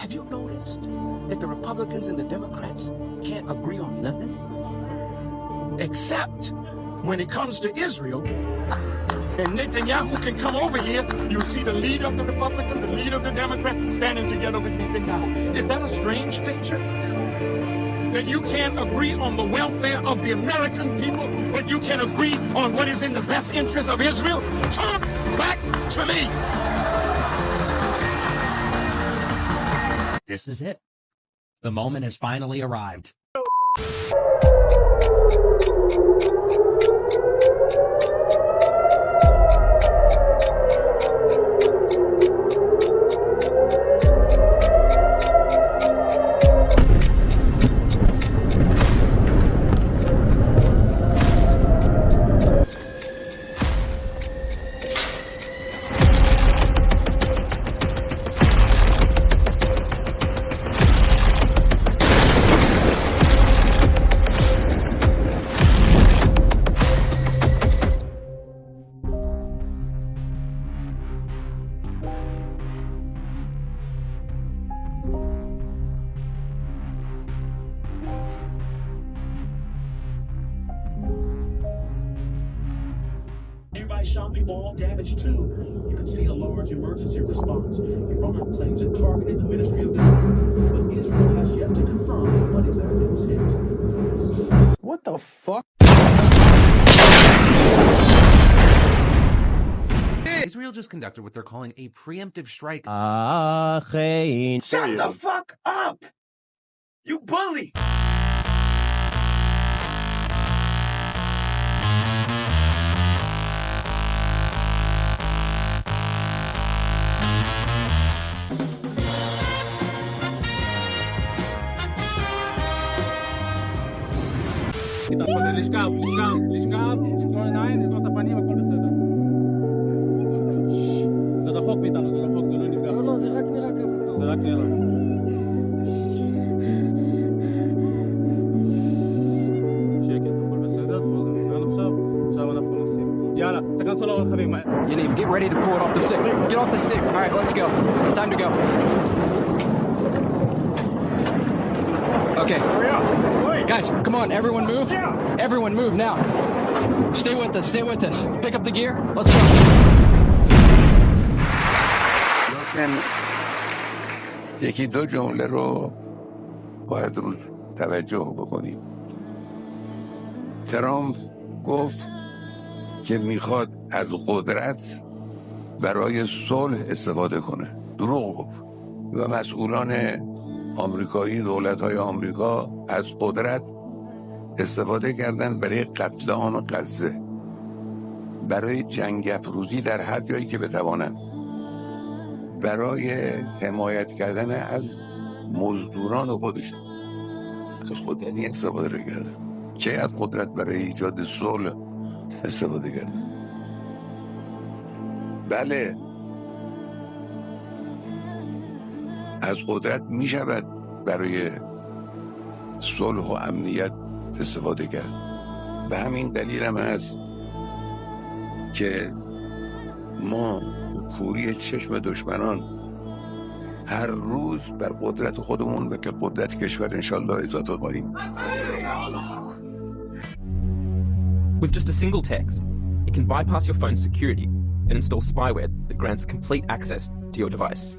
Have you noticed that the Republicans and the Democrats can't agree on nothing? Except when it comes to Israel, and Netanyahu can come over here, you see the leader of the Republican, the leader of the Democrat standing together with Netanyahu. Is that a strange picture? That you can't agree on the welfare of the American people, but you can agree on what is in the best interest of Israel? Talk back to me. This is it. The moment has finally arrived. Nearby shopping mall damaged too. You can see a large emergency response. Iran claims it targeted the Ministry of Defense, but Israel has yet to confirm what exactly was hit. What the fuck? Israel just conducted what they're calling a preemptive strike. Shut the fuck up! You bully! לשכב, תסגור עיניים, לסגור את הפנים, הכל בסדר. זה רחוק מאיתנו, זה רחוק, זה לא נפגע. לא, זה רק נראה ככה. זה רק נראה. שקט, הכל בסדר, כל זה נפגע עכשיו אנחנו נוסעים. יאללה, תכנסו לרכבים. Yaniv, get ready to pull it off the stick. Get off the sticks. All right, let's go. Time to go. Okay. Hurry up. Guys, come on, everyone move. Everyone move now. Stay with us, stay with us. Pick up the gear. Let's go. یکی دو جمله رو باید روز توجه بکنیم. ترامپ گفت که میخواد از قدرت برای صلح استفاده کنه. دروغ گفت. و مسئولان آمریکایی، دولت‌های آمریکا از قدرت استفاده کردن برای قتل عام غزه، برای جنگ افروزی در هر جایی که بتوانند، برای حمایت کردن از مزدوران خودشون از قدرت استفاده رو کردن. چه از قدرت برای ایجاد صلح استفاده کردن؟ بله، از قدرت می شود برای صلح و امنیت استفاده کرد. به همین دلیل هم هست که ما کوری چشم دشمنان هر روز بر قدرت خودمون و که قدرت کشور انشالله اضافه کنیم. With just a single text, it can bypass your phone's security and install spyware that grants complete access to your device.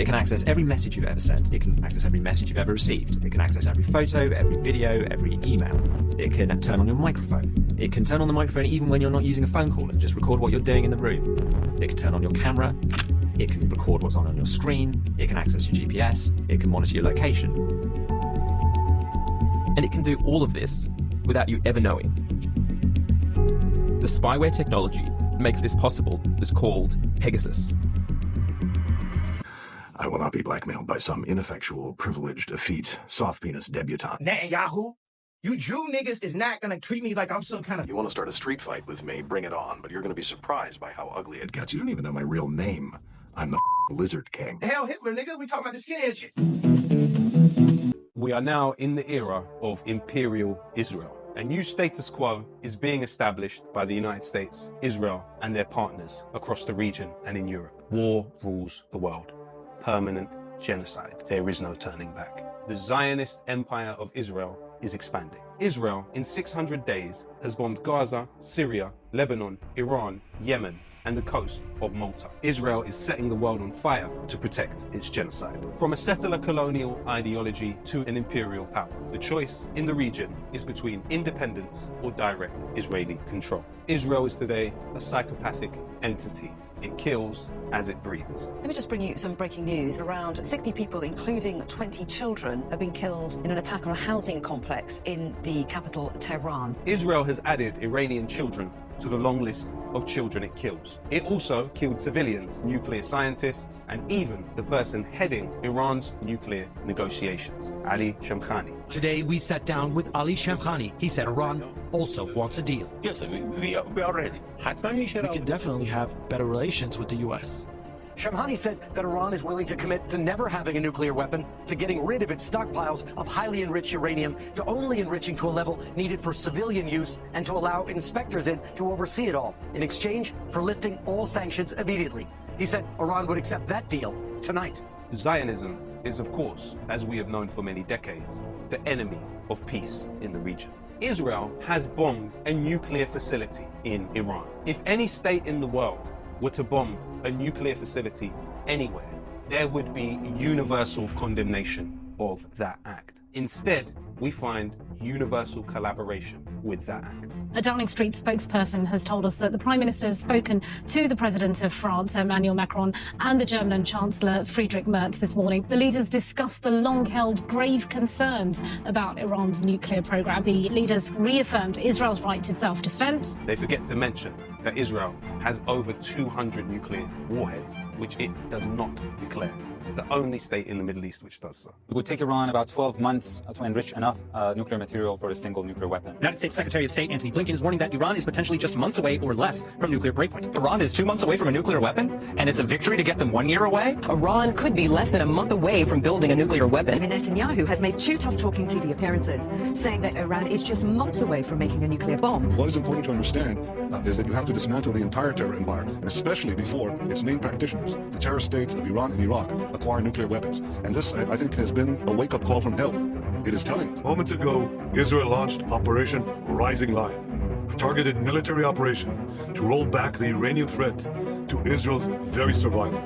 It can access every message you've ever sent. It can access every message you've ever received. It can access every photo, every video, every email. It can turn on your microphone. It can turn on the microphone even when you're not using a phone call and just record what you're doing in the room. It can turn on your camera. It can record what's on your screen. It can access your GPS. It can monitor your location. And it can do all of this without you ever knowing. The spyware technology makes this possible is called Pegasus. I will not be blackmailed by some ineffectual, privileged, effete, soft-penis debutante. Netanyahu, you Jew niggas is not gonna treat me like I'm some kind of... You want to start a street fight with me, bring it on, but you're going to be surprised by how ugly it gets. You don't even know my real name. I'm the Lizard King. Hell, Hitler, nigga, we talking about the skinhead shit. We are now in the era of imperial Israel. A new status quo is being established by the United States, Israel, and their partners across the region and in Europe. War rules the world. permanent genocide. There is no turning back. The Zionist Empire of Israel is expanding. Israel, in 600 days, has bombed Gaza, Syria, Lebanon, Iran, Yemen, and the coast of Malta. Israel is setting the world on fire to protect its genocide. From a settler colonial ideology to an imperial power, the choice in the region is between independence or direct Israeli control. Israel is today a psychopathic entity. It kills as it breathes. Let me just bring you some breaking news. Around 60 people, including 20 children, have been killed in an attack on a housing complex in the capital, Tehran. Israel has added Iranian children to the long list of children it kills. It also killed civilians, nuclear scientists, and even the person heading Iran's nuclear negotiations, Ali Shamkhani. Today, we sat down with Ali Shamkhani. He said Iran also wants a deal. Yes, we are ready. We can definitely have better relations with the U.S. Shamkhani said that Iran is willing to commit to never having a nuclear weapon, to getting rid of its stockpiles of highly enriched uranium, to only enriching to a level needed for civilian use, and to allow inspectors in to oversee it all, in exchange for lifting all sanctions immediately. He said Iran would accept that deal tonight. Zionism is, of course, as we have known for many decades, the enemy of peace in the region. Israel has bombed a nuclear facility in Iran. If any state in the world were to bomb a nuclear facility anywhere, there would be universal condemnation of that act. Instead, we find universal collaboration with that act. A Downing Street spokesperson has told us that the Prime Minister has spoken to the President of France, Emmanuel Macron, and the German Chancellor, Friedrich Merz, this morning. The leaders discussed the long-held grave concerns about Iran's nuclear program. The leaders reaffirmed Israel's right to self-defense. They forget to mention that Israel has over 200 nuclear warheads, which it does not declare. It's the only state in the Middle East which does so. It would take Iran about 12 months to enrich enough nuclear material for a single nuclear weapon. United States Secretary of State Antony Blinken is warning that Iran is potentially just months away or less from nuclear breakpoint. Iran is 2 months away from a nuclear weapon, and it's a victory to get them 1 year away? Iran could be less than a month away from building a nuclear weapon. Netanyahu has made 2 tough talking TV appearances, saying that Iran is just months away from making a nuclear bomb. What is important to understand is that you have to dismantle the entire terror empire, and especially before its main practitioners, the terrorist states of Iran and Iraq, acquire nuclear weapons. And this, I think, has been a wake-up call from hell. It is telling us. Moments ago, Israel launched Operation Rising Lion, a targeted military operation to roll back the Iranian threat to Israel's very survival.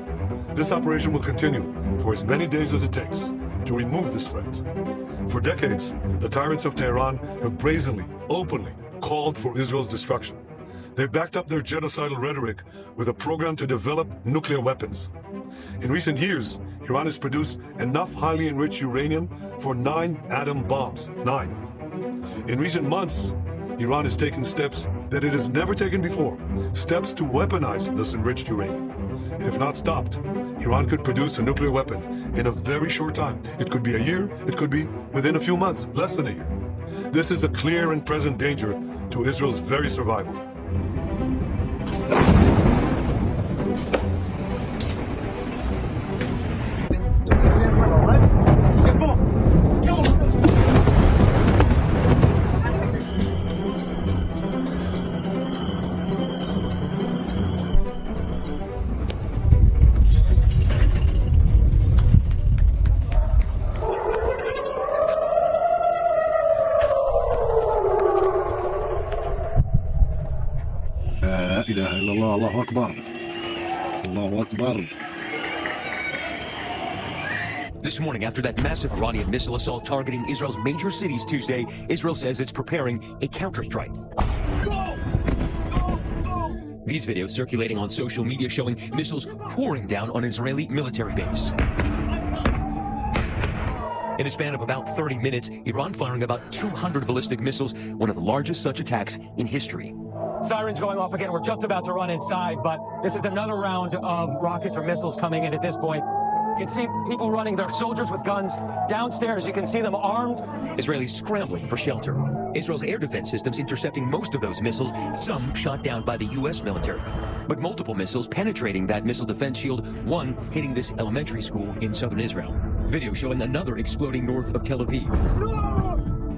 This operation will continue for as many days as it takes to remove this threat. For decades, the tyrants of Tehran have brazenly, openly called for Israel's destruction. They backed up their genocidal rhetoric with a program to develop nuclear weapons. In recent years, Iran has produced enough highly enriched uranium for 9 atom bombs. 9. In recent months, Iran has taken steps that it has never taken before. Steps to weaponize this enriched uranium. And if not stopped, Iran could produce a nuclear weapon in a very short time. It could be a year, it could be within a few months, less than a year. This is a clear and present danger to Israel's very survival. إله إلا الله الله أكبر الله أكبر. This morning, after that massive Iranian missile assault targeting Israel's major cities Tuesday, Israel says it's preparing a counterstrike. These videos circulating on social media showing missiles pouring down on an Israeli military base. In a span of about 30 minutes, Iran firing about 200 ballistic missiles, one of the largest such attacks in history. Sirens going off again. We're just about to run inside, but this is another round of rockets or missiles coming in at this point. You can see people running, their soldiers with guns downstairs. You can see them armed. Israelis scrambling for shelter. Israel's air defense systems intercepting most of those missiles, some shot down by the U.S. military. But multiple missiles penetrating that missile defense shield, one hitting this elementary school in southern Israel. Video showing another exploding north of Tel Aviv.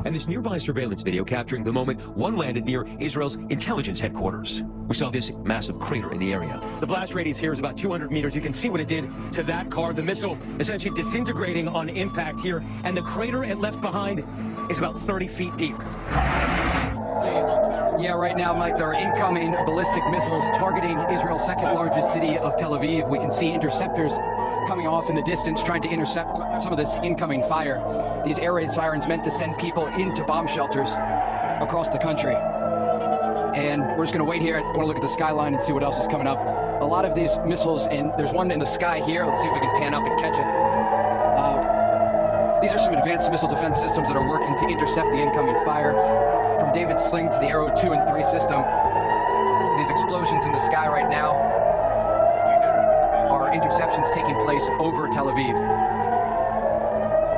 And this nearby surveillance video capturing the moment one landed near Israel's intelligence headquarters. We saw this massive crater in the area. The blast radius here is about 200 meters. You can see what it did to that car. The missile essentially disintegrating on impact here. And the crater it left behind is about 30 feet deep. Yeah, right now, Mike, there are incoming ballistic missiles targeting Israel's second largest city of Tel Aviv. We can see interceptors coming off in the distance, trying to intercept some of this incoming fire. These air raid sirens meant to send people into bomb shelters across the country. And we're just going to wait here. I want to look at the skyline and see what else is coming up. A lot of these missiles, and there's one in the sky here. Let's see if we can pan up and catch it. These are some advanced missile defense systems that are working to intercept the incoming fire. From David Sling to the Arrow 2 and 3 system. These explosions in the sky right now are interceptions taking place over Tel Aviv.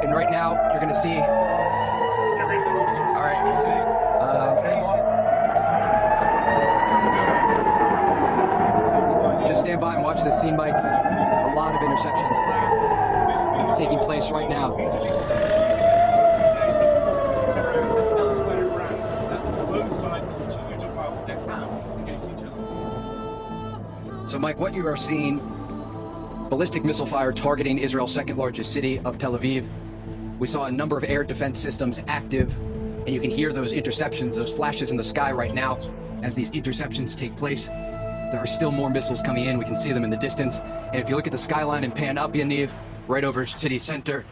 And right now, you're going to see... All right. Just stand by and watch this scene, Mike. A lot of interceptions taking place right now. So, Mike, what you are seeing, ballistic missile fire targeting Israel's second largest city of Tel Aviv. We saw a number of air defense systems active, and you can hear those interceptions, those flashes in the sky right now as these interceptions take place. There are still more missiles coming in. We can see them in the distance. And if you look at the skyline and pan up, Yaniv, right over city center,